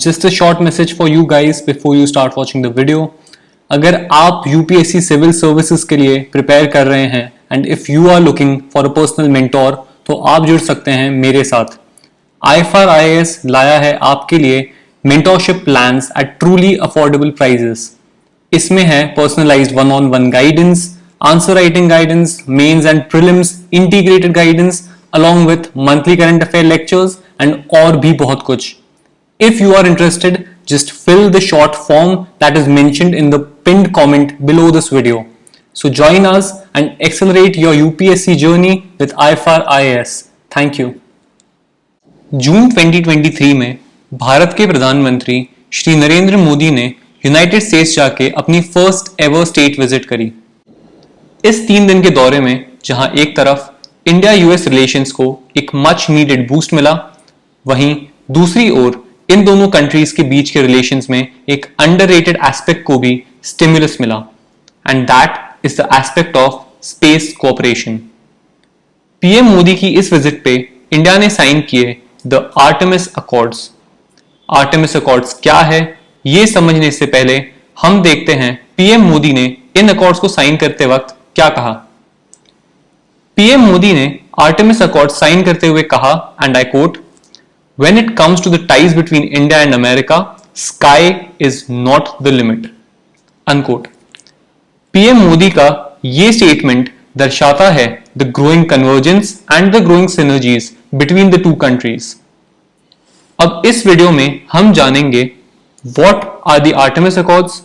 Just a short message for you guys before you start watching the video. अगर आप UPSC civil services के लिए prepare कर रहे हैं and if you are looking for a personal mentor तो आप जुड़ सकते हैं मेरे साथ. IFR-IAS लाया है आपके लिए mentorship plans at truly affordable prices. इसमें है personalised one on one guidance, answer writing guidance, mains and prelims integrated guidance along with monthly current affair lectures and और भी बहुत कुछ. If you are interested, just fill the short form that is mentioned in the pinned comment below this video. So join us and accelerate your UPSC journey with IFR-IAS. Thank you. जून 2023 में भारत के प्रधानमंत्री श्री नरेंद्र मोदी ने United states जाके अपनी first ever state visit करी. इस 3 दिन के दौरे में जहां एक तरफ इंडिया यूएस रिलेशंस को एक मच नीडेड बूस्ट मिला, वहीं दूसरी ओर इन दोनों कंट्रीज के बीच के रिलेशंस में एक अंडररेटेड एस्पेक्ट को भी स्टिमुलस मिला, and that is the aspect of space cooperation. PM Modi की इस विजिट पे इंडिया ने साइन किए the Artemis accords. Artemis accords क्या है ये समझने से पहले हम देखते हैं पीएम मोदी ने इन अकॉर्ड्स को साइन करते वक्त क्या कहा. पीएम मोदी ने आर्टेमिस अकॉर्ड साइन करते हुए कहा, and I quote, "When it comes to the ties between India and America, sky is not the limit." Unquote. PM Modi का ये स्टेटमेंट दर्शाता है the growing convergence and the growing synergies between the two countries. अब इस video में हम जानेंगे what are the Artemis Accords,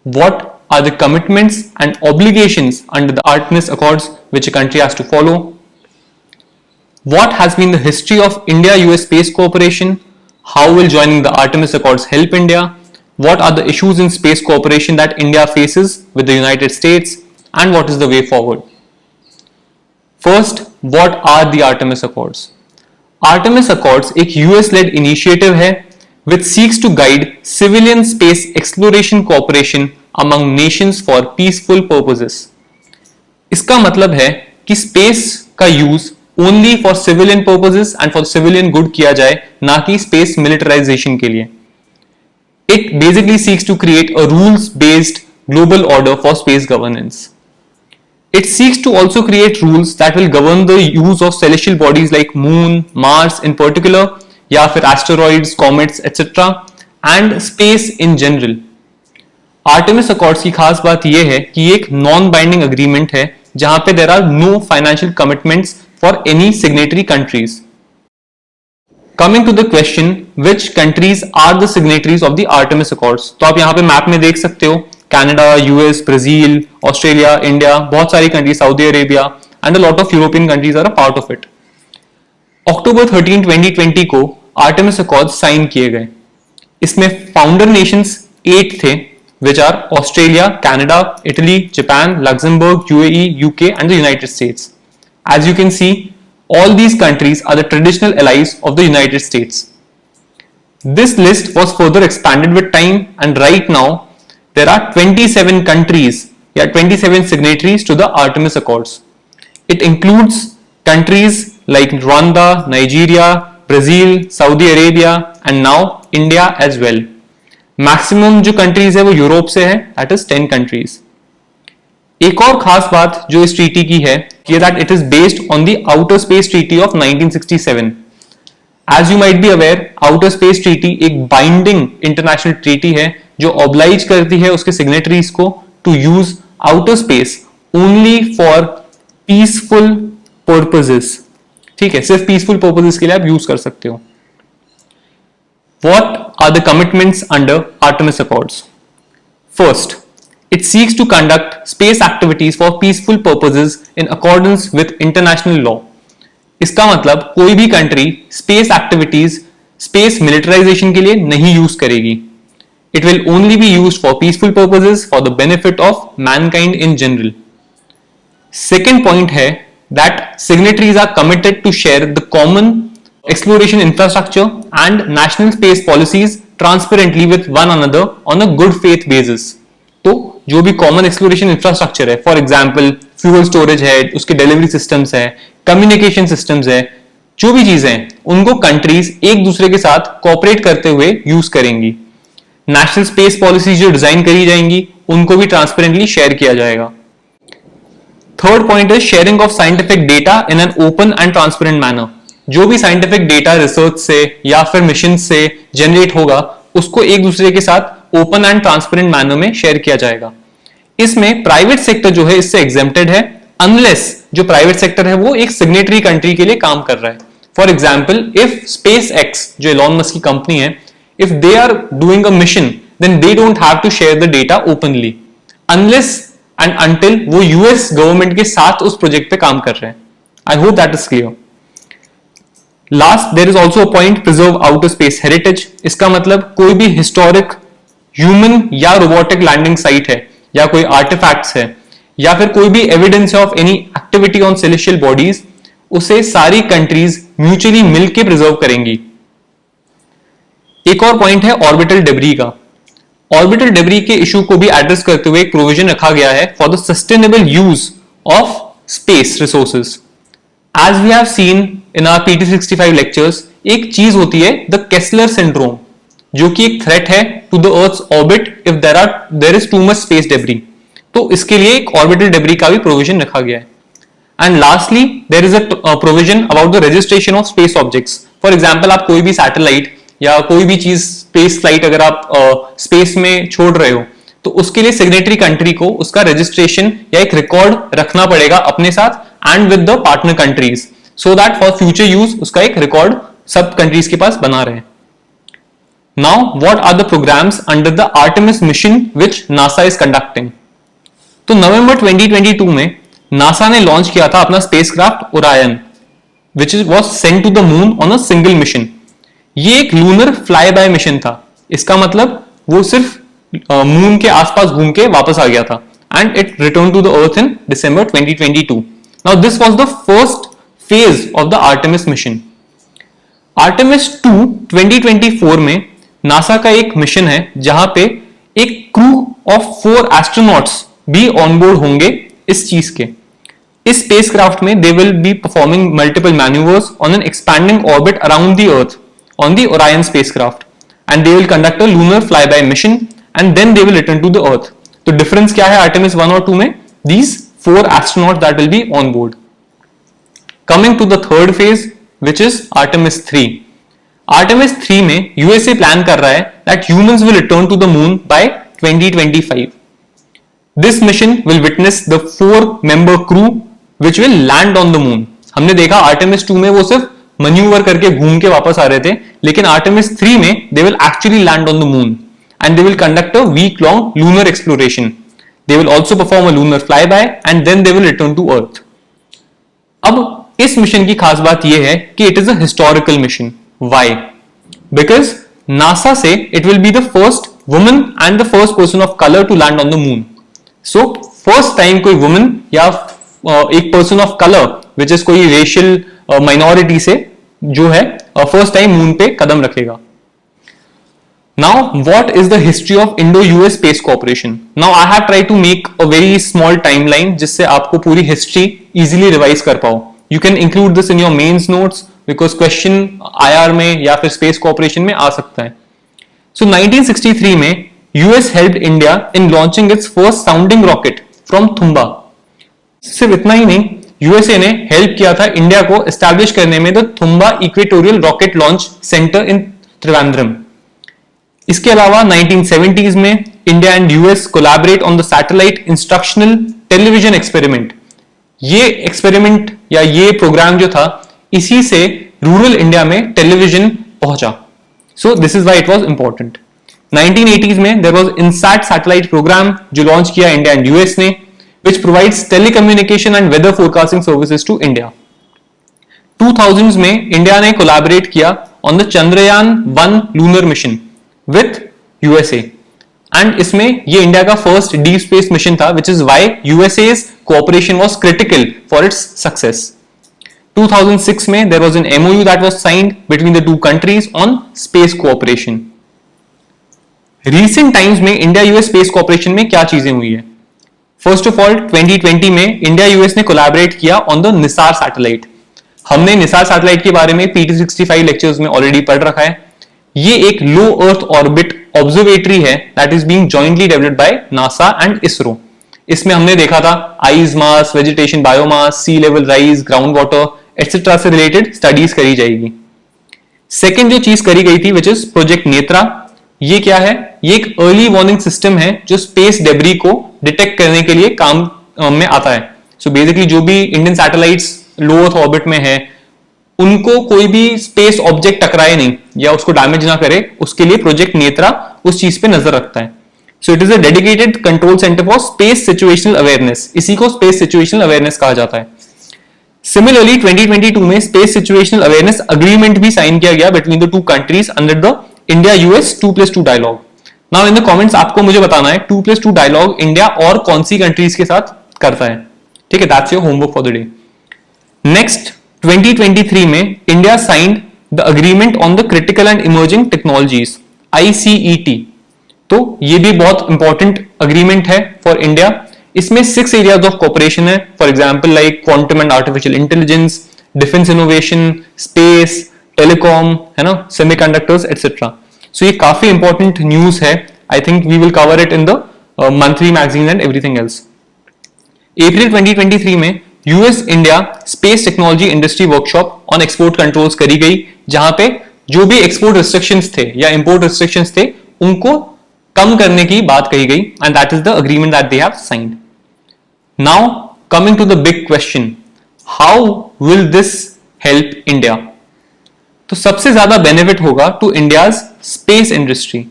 what are the commitments and obligations under the Artemis Accords which a country has to follow, what has been the history of India-US space cooperation, how will joining the Artemis Accords help India, what are the issues in space cooperation that India faces with the United States, and what is the way forward. First, what are the Artemis Accords? Artemis Accords एक US-led initiative है which seeks to guide civilian space exploration cooperation among nations for peaceful purposes. इसका मतलब है कि space का use only for civilian purposes and for civilian good किया जाए, ना कि स्पेस मिलिटराइजेशन के लिए. It basically seeks to create a rules based global order for space governance. It seeks to also create rules that will govern the use of celestial bodies like Moon, Mars in particular, या फिर asteroids, comets, etc. and space in general. Artemis accords की खास बात यह है कि एक non binding agreement है जहां पे there are no financial commitments for any signatory countries. Coming to the question, which countries are the signatories of the Artemis Accords. तो आप यहां पे मैप में देख सकते हो Canada, US, Brazil, Australia, India, बहुत सारी countries, Saudi Arabia and a lot of European countries are a part of it. October 13, 2020 को आर्टेमिस अकॉर्ड्स साइन किए गए. इसमें फाउंडर नेशंस 8 थे, which are Australia, Canada, Italy, Japan, Luxembourg, UAE, UK and the United States. As you can see, all these countries are the traditional allies of the United States. This list was further expanded with time, and right now there are 27 countries, 27 signatories to the Artemis Accords. It includes countries like Rwanda, Nigeria, Brazil, Saudi Arabia and now India as well. Maximum जो countries है वो Europe से है, that is 10 countries. एक और खास बात जो इस ट्रीटी की है कि that it is based on the outer space treaty of 1967. As you might be aware, outer space treaty एक बाइंडिंग इंटरनेशनल ट्रीटी है जो ऑब्लाइज करती है उसके सिग्नेटरीज को to use outer space only for peaceful purposes. ठीक है, सिर्फ पीसफुल पर्पसेस के लिए आप यूज कर सकते हो. What are the commitments under Artemis Accords? First, it seeks to conduct space activities for peaceful purposes in accordance with international law. इसका मतलब कोई भी country space activities space militarisation के लिए नहीं यूज करेगी. It will only be used for peaceful purposes for the benefit of mankind in general. Second point है that signatories are committed to share the common exploration infrastructure and national space policies transparently with one another on a good faith basis. तो जो भी common exploration infrastructure है, for example fuel storage है, उसके delivery systems है, communication systems है, जो भी चीजें हैं उनको कंट्रीज एक दूसरे के साथ कोऑपरेट करते हुए यूज करेंगी। नेशनल स्पेस पॉलिसीज जो डिजाइन करी जाएंगी उनको भी ट्रांसपेरेंटली शेयर किया जाएगा। Third point is sharing of scientific data in an open and transparent manner. जो भी साइंटिफिक डेटा रिसर्च से या फिर मिशन से जनरेट होगा उसको एक दूसरे के साथ ओपन एंड ट्रांसपेरेंट मैनर में शेयर किया जाएगा। इसमें प्राइवेट सेक्टर जो है इससे एग्जेम्प्टेड है, अनलेस जो प्राइवेट सेक्टर है वो एक सिग्नेटरी कंट्री के लिए काम कर रहा है। For example, if SpaceX जो एलॉन मस्क की कंपनी है, if they are doing a mission then they don't have to share the data openly unless and until वो यूएस गवर्नमेंट के साथ उस प्रोजेक्ट पे काम कर रहे हैं। I hope that is clear. Last, there is also a point preserve outer space heritage. इसका मतलब कोई भी हिस्टोरिक ह्यूमन या रोबोटिक लैंडिंग साइट है या कोई आर्टिफैक्ट्स है या फिर कोई भी एविडेंस है of any activity on celestial bodies, उसे सारी कंट्रीज म्यूचुअली मिलकर प्रिजर्व करेंगी। एक और पॉइंट है ऑर्बिटल डेब्री का। ऑर्बिटल डेब्री के इशू को भी एड्रेस करते हुए एक प्रोविजन रखा गया है for the sustainable use of space resources. As we have seen in our PT65 lectures, एक चीज होती है द केस्लर सिंड्रोम, जो कि एक थ्रेट है to the earth's orbit if there is too much space debris. तो इसके लिए एक ऑर्बिटल डेब्री का भी प्रोविजन रखा गया है। And lastly, there is a provision about the registration of space objects. For example, आप कोई भी सैटेलाइट या कोई भी चीज स्पेस फ्लाइट अगर आप स्पेस में छोड़ रहे हो तो उसके लिए सिग्नेटरी कंट्री को उसका रजिस्ट्रेशन या एक रिकॉर्ड रखना पड़ेगा अपने साथ and with the partner countries, so that for future use उसका एक रिकॉर्ड सब कंट्रीज के पास बना रहे। Now, what are the programs under the Artemis mission which NASA is conducting? तो नवंबर 2022 में नासा ने लॉन्च किया था अपना spacecraft Orion, which was sent to the moon on a single mission. ये एक लूनर फ्लाई बाय मिशन था। इसका मतलब वो सिर्फ मून के आसपास घूम के वापस आ गया था and it returned to the earth in December 2022. Now, this was the first phase of the Artemis mission. Artemis 2 2024 में नासा का एक मिशन है जहां पे एक क्रू ऑफ 4 एस्ट्रोनॉट्स भी ऑनबोर्ड होंगे इस चीज के। इस स्पेसक्राफ्ट में they will be performing multiple manoeuvres on an expanding orbit around the earth on the Orion spacecraft and they will conduct a lunar flyby mission and then they will return to the earth. तो difference क्या है Artemis 1 और 2 में? These 4 astronauts that will be on board. Coming to the third phase which is Artemis 3। Artemis 3 में USA plan कर रहा है that humans will return to the moon by 2025। This mission will witness the 4-member crew which will land on the moon. हमने देखा Artemis 2 में वो सिर्फ manoeuvre करके घूम के वापस आ रहे थे, लेकिन आर्टेमिस 3 में they will actually land on the moon and they will conduct a week long lunar exploration. They will also perform a lunar flyby and then they will return to earth. अब इस मिशन की खास बात यह है कि it is a historical mission. Why? Because NASA say it will be the first woman and the first person of color to land on the moon. So first time कोई woman या एक person of color which is कोई racial minority से जो है first time moon पे कदम रखेगा। Now, what is the history of Indo-US space cooperation? Now, I have tried to make a very small timeline जिससे आपको पूरी history easily revise कर पाओ। You can include this in your mains notes because question IR में या फिर space cooperation में आ सकता है। So 1963 में US helped India in launching its first sounding rocket from Thumba. सिर्फ इतना ही नहीं, USA ने हेल्प किया था इंडिया को एस्टैब्लिश करने में the Thumba equatorial rocket launch centre in Trivandrum. इसके अलावा 1970s में India and US collaborate on the satellite instructional television experiment. ये एक्सपेरिमेंट या ये प्रोग्राम जो था इसी से रूरल इंडिया में टेलीविजन पहुंचा। So this is why it was important. 1980s में there was INSAT satellite programme जो लॉन्च किया इंडिया एंड यूएस ने, which provides telecommunication and weather forecasting services to India. 2000s में इंडिया ने collaborate किया on the Chandrayaan-1 lunar mission with USA and इसमें ये India का फर्स्ट डीप स्पेस मिशन था, which is why USA's cooperation was critical for its success. 2006 में there was an MOU that was signed between the two countries on space cooperation. Recent times में India US space corporation में क्या चीजें हुई है? First of all 2020 में India US ने collaborate किया ऑन द निसार सैटेलाइट। हमने निसार सैटेलाइट के बारे में PT65 लेक्चर्स में ऑलरेडी पढ़ रखा है। ये एक लो अर्थ ऑर्बिट ऑब्जर्वेटरी है that is being jointly developed by NASA and ISRO. इसमें हमने देखा था ice mass, vegetation biomass, sea level rise, ground water etcetera से रिलेटेड स्टडीज करी जाएगी। सेकेंड जो चीज करी गई थी विच इज प्रोजेक्ट नेत्रा। ये क्या है? ये एक अर्ली वार्निंग सिस्टम है जो स्पेस डेब्री को डिटेक्ट करने के लिए काम में आता है। सो बेसिकली जो भी इंडियन सैटेलाइट्स लो अर्थ ऑर्बिट में है उनको कोई भी स्पेस ऑब्जेक्ट टकराए नहीं या उसको डैमेज ना करे, उसके लिए प्रोजेक्ट नेत्रा उस चीज पे नजर रखता है। So it is a dedicated control centre for space situational awareness. इसी को स्पेस सिचुएशनल अवेयरनेस कहा जाता है। सिमिलरली 2022 में स्पेस सिचुएशनल अवेयरनेस अग्रीमेंट भी साइन किया गया between the two countries under the India US 2+2 dialogue. Now in the comments आपको मुझे बताना है 2+2 डायलॉग इंडिया और कौन सी कंट्रीज के साथ करता है। ठीक है, that's your homework for the day. Next 2023 में India signed the agreement on the critical and emerging technologies ICET। तो ये भी बहुत इंपॉर्टेंट अग्रीमेंट है फॉर इंडिया। इसमें 6 एरियाज ऑफ कोऑपरेशन है, for example like quantum and artificial intelligence, defence innovation, space, telecom, है ना, सेमीकंडक्टर्स एटसेट्रा। सो ये काफी इंपॉर्टेंट न्यूज है। I think we will cover it in the monthly magazine and everything else. April 2023 में US India space technology industry workshop on export controls करी गई, जहां पे जो भी एक्सपोर्ट रिस्ट्रिक्शंस थे या इंपोर्ट रिस्ट्रिक्शंस थे उनको कम करने की बात कही गई and that is the agreement that they have signed. Now coming to the big question, how will this help India? तो सबसे ज्यादा बेनिफिट होगा to India's space industry.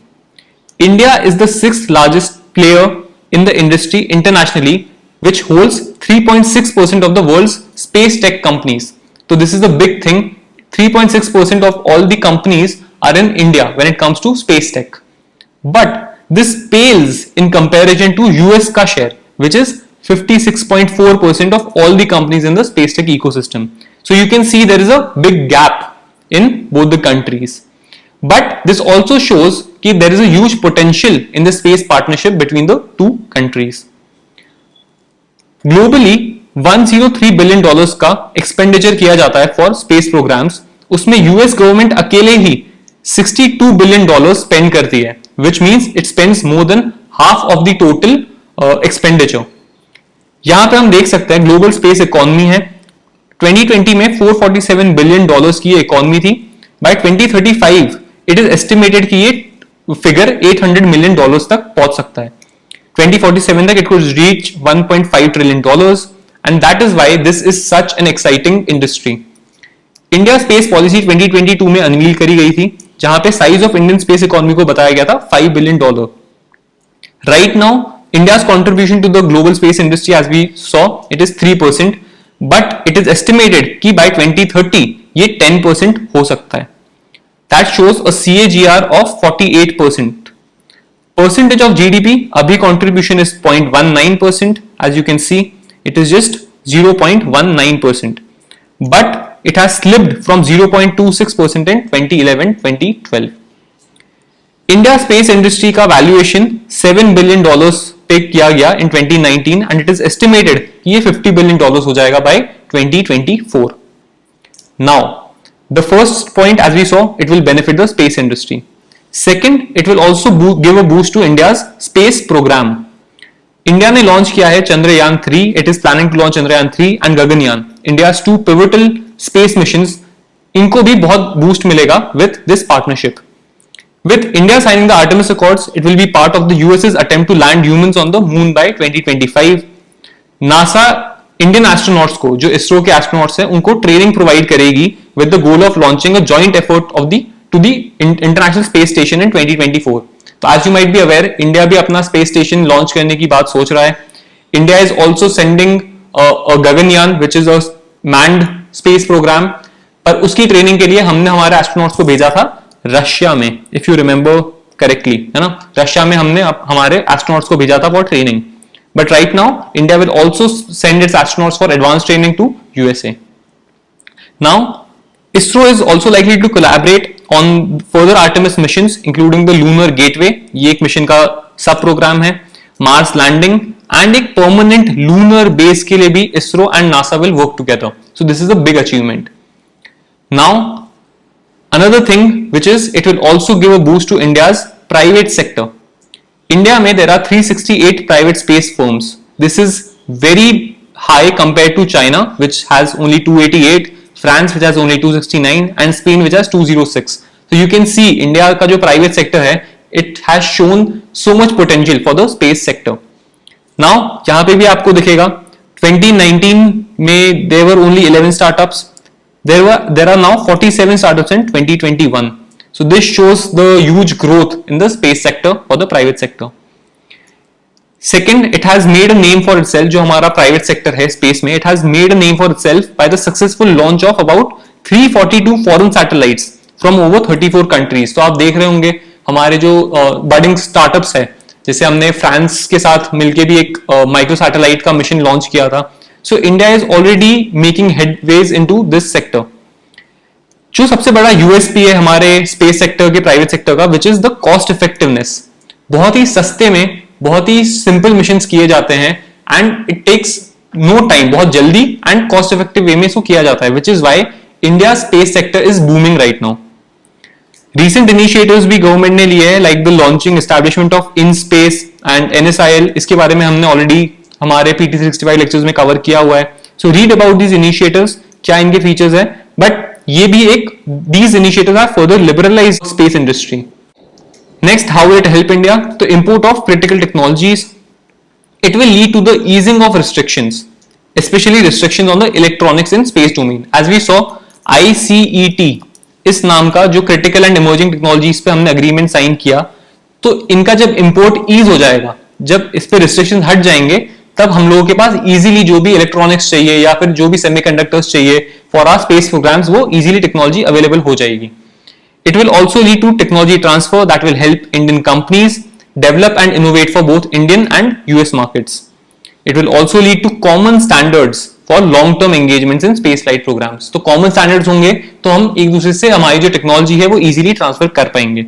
India is the 6th largest player in the industry internationally which holds 3.6% of the world's space tech companies. So this is the big thing. 3.6% of all the companies are in India when it comes to space tech. But this pales in comparison to US का share, which is 56.4% of all the companies in the space tech ecosystem. So you can see there is a big gap in both the countries. But this also shows that there is a huge potential in the space partnership between the two countries. Globally 103 billion dollars का expenditure किया जाता है for space programmes. उसमें US government अकेले ही 62 billion dollars spend करती है, which means it spends more than half of the total expenditure. यहां पे हम देख सकते हैं ग्लोबल स्पेस इकोनॉमी है। 2020 में 447 बिलियन डॉलर्स की इकोनॉमी थी। बाय 2035 इट इज एस्टिमेटेड कि ये फिगर 800 मिलियन डॉलर्स तक पहुंच सकता है। 2047 तक it could reach 1.5 trillion dollars, and that is why this is such an exciting industry. India Space Policy 2022 में अनवील करी गई थी, जहां पे size of Indian space economy को बताया गया था $5 billion. Right now, India's contribution to the global space industry, as we saw, it is 3%, but it is estimated कि by 2030 ये 10% हो सकता है. That shows a CAGR of 48%. Percentage of GDP, abhi contribution is 0.19%. As you can see, it is just 0.19%. But it has slipped from 0.26% in 2011-2012. India space industry का valuation $7 billion पे किया गया in 2019 and it is estimated कि ये $50 billion हो जाएगा by 2024. Now, the first point, as we saw, it will benefit the space industry. Second, it will also give a boost to India's space program. India ने launch किया है Chandrayaan 3. It is planning to launch Chandrayaan 3 and Gaganyaan. India's 2 pivotal space missions. इनको भी बहुत boost मिलेगा with this partnership. With India signing the Artemis Accords, it will be part of the US's attempt to land humans on the moon by 2025. NASA Indian astronauts को, जो इसरो के astronauts हैं, उनको training provide करेगी with the goal of launching a joint effort of the to the International Space Station in 2024. तो as you might be aware, India भी अपना space station launch करने की बात सोच रहा है. India is also sending Gaganyaan which is a manned space programme, पर उसकी ट्रेनिंग के लिए हमने हमारे एस्ट्रोनॉट्स को भेजा था रशिया में, इफ यू रिमेंबर करेक्टली, है ना. रशिया में हमने हमारे एस्ट्रोनॉट्स को भेजा था for training. But right now India will also send its astronauts for advance training to USA. Now ISRO is also likely to collaborate on further Artemis missions, including the Lunar Gateway. ये एक mission का सब programme है. Mars landing and एक permanent lunar base के लिए भी ISRO and NASA will work together. So this is a big achievement. Now, another thing which is it will also give a boost to India's private sector. India में there are 368 private space firms. This is very high compared to China, which has only 288, France which has only 269, and Spain which has 206. So you can see India का जो private sector है, it has shown so much potential for the space sector. Now यहाँ पे भी आपको दिखेगा 2019 में there were only 11 startups. There are now 47 startups in 2021. So this shows the huge growth in the space sector for the private sector. Second, it has made a name for itself. जो हमारा private sector है space में, it has made a name for itself by the successful launch of about 342 foreign satellites from over 34 countries. तो आप देख रहे होंगे हमारे जो budding startups है, जैसे हमने फ्रांस के साथ मिलके भी एक माइक्रो सैटेलाइट का मिशन लॉन्च किया था. So India is already making headways into this sector. जो सबसे बड़ा यूएसपी है हमारे स्पेस सेक्टर के प्राइवेट सेक्टर का, which is the cost effectiveness. बहुत ही सस्ते में बहुत ही सिंपल मिशंस किए जाते हैं and it takes no time, बहुत जल्दी एंड कॉस्ट इफेक्टिव वे में इसको किया जाता है, which is why India space sector is booming right now. Recent initiatives भी गवर्नमेंट ने लिए हैं, like the launching establishment of in space and NSIL. इसके बारे में हमने ऑलरेडी हमारे PT365 लेक्चर्स में कवर किया हुआ है. So read about these initiatives, क्या इनके फीचर्स है. बट ये भी एक these initiatives are further liberalise space industry. Next, how will it help India? तो import of critical technologies. It will lead to the easing of restrictions, especially restrictions on the electronics in space domain. As we saw, ICET इस नाम का जो critical and emerging technologies पे हमने agreement sign किया, तो इनका जब इंपोर्ट ईज हो जाएगा, जब इस पे रिस्ट्रिक्शन हट जाएंगे, तब हम लोगों के पास इजीली जो भी इलेक्ट्रॉनिक्स चाहिए या फिर जो भी सेमीकंडक्टर्स चाहिए फॉर आवर स्पेस प्रोग्राम्स, वो इजीली टेक्नोलॉजी अवेलेबल हो जाएगी. It will also lead to technology transfer that will help Indian companies develop and innovate for both Indian and US markets. It will also lead to common standards for long-term engagements in space flight programs. तो common standards होंगे तो हम एक दूसरे से हमारी जो technology है वो easily transfer कर पाएंगे.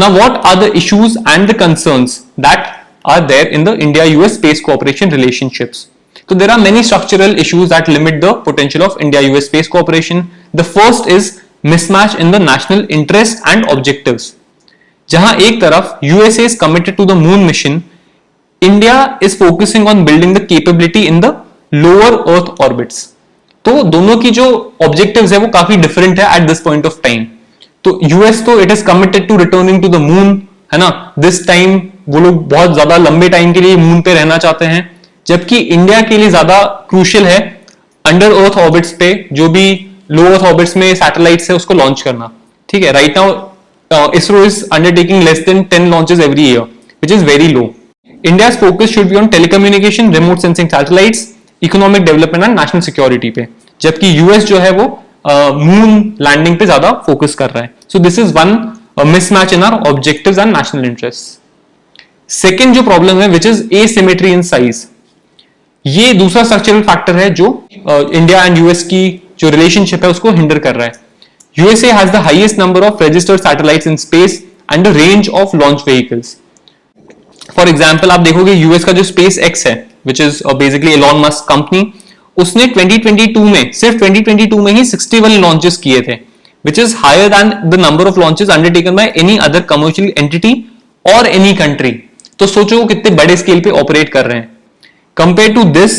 Now, what are the issues and the concerns that are there in the India-US space cooperation relationships? So there are many structural issues that limit the potential of India-US space cooperation. The first is mismatch in the national interests and objectives. जहां एक तरफ USA is committed to the moon mission, India is focusing on building the capability in the lower Earth orbits. तो दोनों की जो objectives है वो काफी different है at this point of time. तो US तो it is committed to returning to the moon, है ना. This time वो लोग बहुत ज्यादा लंबे टाइम के लिए मून पे रहना चाहते हैं, जबकि इंडिया के लिए ज्यादा क्रूशियल है अंडर अर्थ ऑर्बिट्स पे जो भी लो अर्थ ऑर्बिट्स में सैटेलाइट्स है उसको लॉन्च करना. ठीक है, right now ISRO is undertaking less than 10 launches every year, which is very low. India's focus should be on telecommunication, remote sensing satellites, economic development and national security पे, जबकि US जो है वो मून लैंडिंग पे ज्यादा फोकस कर रहा है. So this is one mismatch in our objectives and national interests. Second जो प्रॉब्लम है which is asymmetry in size. ये दूसरा स्ट्रक्चरल फैक्टर है जो इंडिया एंड यूएस की जो रिलेशनशिप है उसको हिंडर कर रहा है. USA has the highest number of registered satellites in space and a range of launch vehicles. For example आप देखोगे यूएस का जो स्पेस एक्स है, which is basically Elon Musk company, उसने 2022 में सिर्फ 2022 में ही 61 लॉन्चेस किए थे, which is higher than the number of launches undertaken by any other commercial entity और एनी कंट्री. तो सोचो वो कितने बड़े स्केल पे ऑपरेट कर रहे हैं. Compare to this,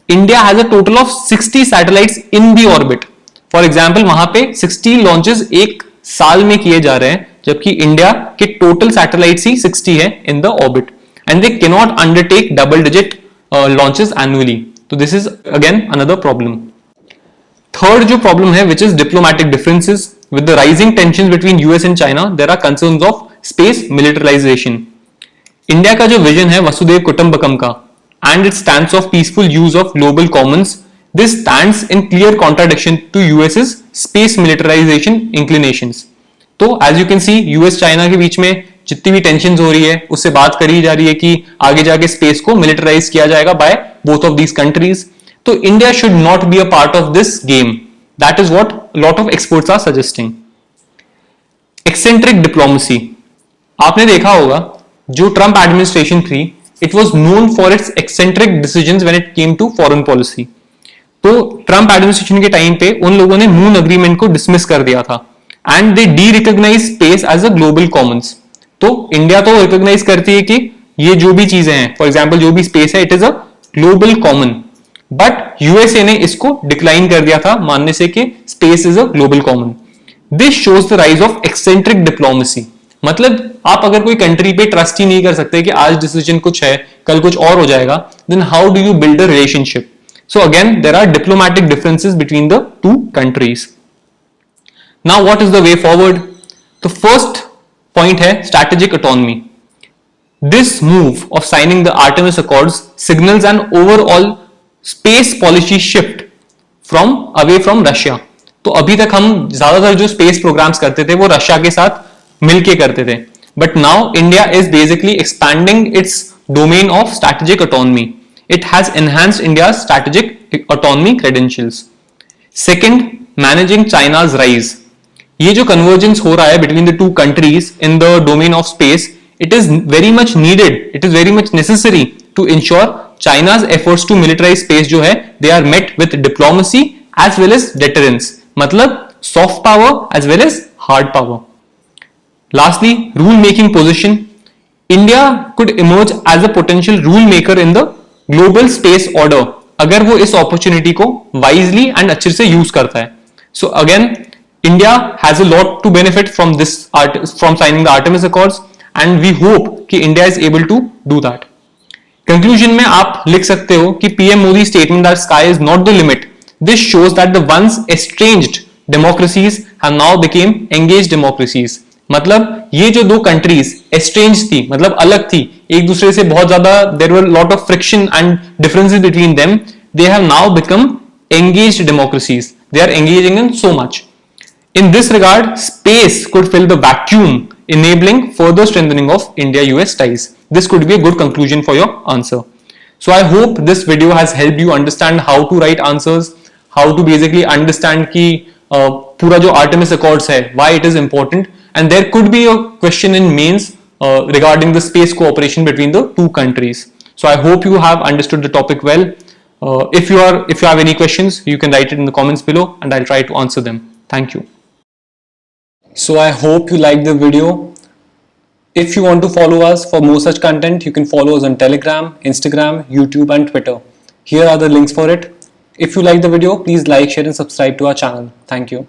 India has a total of 60 satellites in the orbit. For example वहां पे 60 लॉन्चेस एक साल में किए जा रहे हैं, जबकि इंडिया के टोटल सैटेलाइट्स ही 60 है in the orbit, and they cannot undertake double digit launches annually. So this is again another problem. Third जो problem है, which is diplomatic differences. With the rising tensions between US and China, there are concerns of space militarization. India का जो vision है वसुदेव कुटुंबकम का and its stance of peaceful use of global commons, this stands in clear contradiction to US's space militarization inclinations. तो as you can see, US China के बीच में जितनी भी tension हो रही है उससे बात करी जा रही है कि आगे जाके स्पेस को मिलिटराइज किया जाएगा by both of these countries. तो India should not be a part of this game. That is what lot of experts are suggesting. Eccentric diplomacy. आपने देखा होगा जो ट्रंप एडमिनिस्ट्रेशन थी, it was known for its eccentric decisions when it came to foreign policy. तो Trump administration के time पे उन लोगों ने मून अग्रीमेंट को डिसमिस कर दिया था and they derecognise space as a global commons. तो इंडिया तो रिकॉग्नाइज करती है कि ये जो भी चीजें हैं, फॉर एग्जाम्पल जो भी स्पेस है, it is a global common, but USA ने इसको डिक्लाइन कर दिया था मानने से कि space is a global common. This shows the rise of eccentric diplomacy. मतलब आप अगर कोई कंट्री पे ट्रस्ट ही नहीं कर सकते कि आज डिसीजन कुछ है कल कुछ और हो जाएगा, then how do you build a relationship? So again there are diplomatic differences between the two countries. Now what is the way forward? तो फर्स्ट पॉइंट है strategic autonomy. This move of signing the Artemis Accords signals an overall space policy shift from away from Russia. तो अभी तक हम ज्यादातर जो space programmes करते थे वो रशिया के साथ मिलके करते थे, but now India is basically expanding its domain of strategic autonomy. It has enhanced India strategic autonomy credentials. Second, managing China's rise. ये जो कन्वर्जेंस हो रहा है between the two countries in the domain of space, it is very much needed, it is very much necessary to ensure China's efforts to militarize space जो है they are met with diplomacy as well as deterrence. मतलब soft power as well as hard power. Lastly, rule making position. India could emerge as a potential rule maker in the global space order अगर वो इस opportunity को wisely and अच्छे से use करता है. So again, India has a lot to benefit from this from signing the Artemis Accords. And we hope कि India is able to do that. Conclusion में आप लिख सकते हो कि PM Modi statement that sky is not the limit. This shows that the once estranged democracies have now became engaged democracies. मतलब ये जो दो कंट्रीज एस्ट्रेंज थी, मतलब अलग थी एक दूसरे से बहुत ज्यादा, there were lot of friction and differences between them, they have now become engaged democracies. They are engaging in so much. In this regard, space could fill the vacuum, enabling further strengthening of India-US ties. This could be a good conclusion for your answer. So I hope this video has helped you understand how to write answers, how to basically understand कि पूरा जो Artemis Accords है, why it is important, and there could be a question in mains regarding the space cooperation between the two countries. So I hope you have understood the topic well. If you have any questions, you can write it in the comments below, and I'll try to answer them. Thank you. So I hope you liked the video. If you want to follow us for more such content, you can follow us on Telegram, Instagram, YouTube and Twitter. Here are the links for it. If you like the video, please like, share and subscribe to our channel. Thank you.